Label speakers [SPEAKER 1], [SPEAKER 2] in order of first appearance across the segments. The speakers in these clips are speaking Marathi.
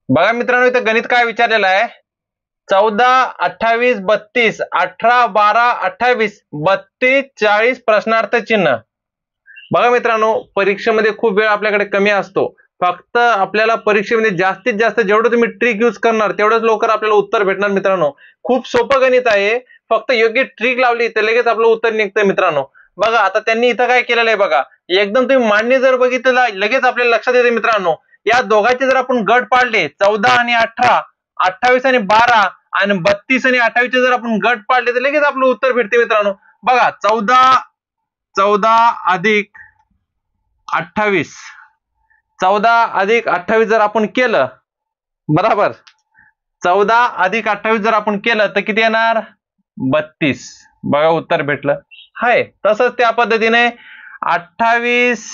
[SPEAKER 1] बघा मित्रांनो, इथं गणित काय विचारलेलं आहे, 14, 28, 32, 18, 12, 28, 32, 40 प्रश्नार्थ चिन्ह. बघा मित्रांनो, परीक्षेमध्ये खूप वेळ आपल्याकडे कमी असतो. फक्त आपल्याला परीक्षेमध्ये जास्तीत जास्त जेवढं तुम्ही ट्रिक यूज करणार तेवढंच लवकर आपल्याला उत्तर भेटणार मित्रांनो. खूप सोपं गणित आहे. फक्त योग्य ट्रिक लावली तर लगेच आपलं उत्तर निघतं मित्रांनो. बघा आता त्यांनी इथं काय केलेलं आहे बघा, एकदम तुम्ही मांडणी जर बघितलं लगेच आपल्याला लक्षात येते मित्रांनो. या दोघांचे जर आपण गट पाडले 14 आणि 18, 28 आणि 12 आणि 32 आणि 28 चे जर आपण गट पाडले तर लगेच आपलं उत्तर भेटते मित्रांनो. बघा 14 अधिक 28, 14 अधिक 28 जर आपण केलं, बरोबर, 14 अधिक 28 जर आपण केलं तर किती येणार, 32. बघा उत्तर भेटलं. हाय तसंच त्या पद्धतीने 28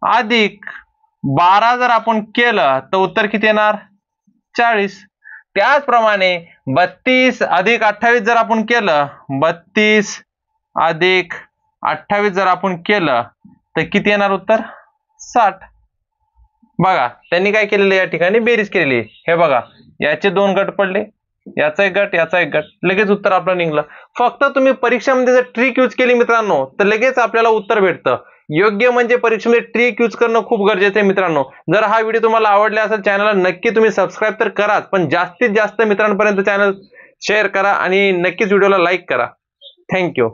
[SPEAKER 1] अधिक 12 जर आपण केलं तर उत्तर किती येणार, 40. त्याचप्रमाणे 32 अधिक 28 जर आपण केलं, 32 अधिक 28 जर आपण केलं तर किती येणार उत्तर, 60. बघा त्यांनी काय केलेलं या ठिकाणी बेरीज केलेली. हे बघा याचे दोन गट पडले, याचा एक गट, याचा एक गट, लगेच उत्तर आपलं निघलं. फक्त तुम्ही परीक्षेमध्ये जर ट्रिक यूज केली मित्रांनो तर लगेच आपल्याला उत्तर भेटतं. योग्य म्हणजे परीक्षेमध्ये ट्रिक यूज करणं खूप गरजेचं आहे मित्रांनो. जर हा व्हिडिओ तुम्हाला आवडला असेल चॅनलला नक्की तुम्ही सबस्क्राईब तर कराच, पण जास्तीत जास्त मित्रांपर्यंत चॅनल शेअर करा आणि नक्कीच व्हिडिओला लाईक करा. थँक्यू.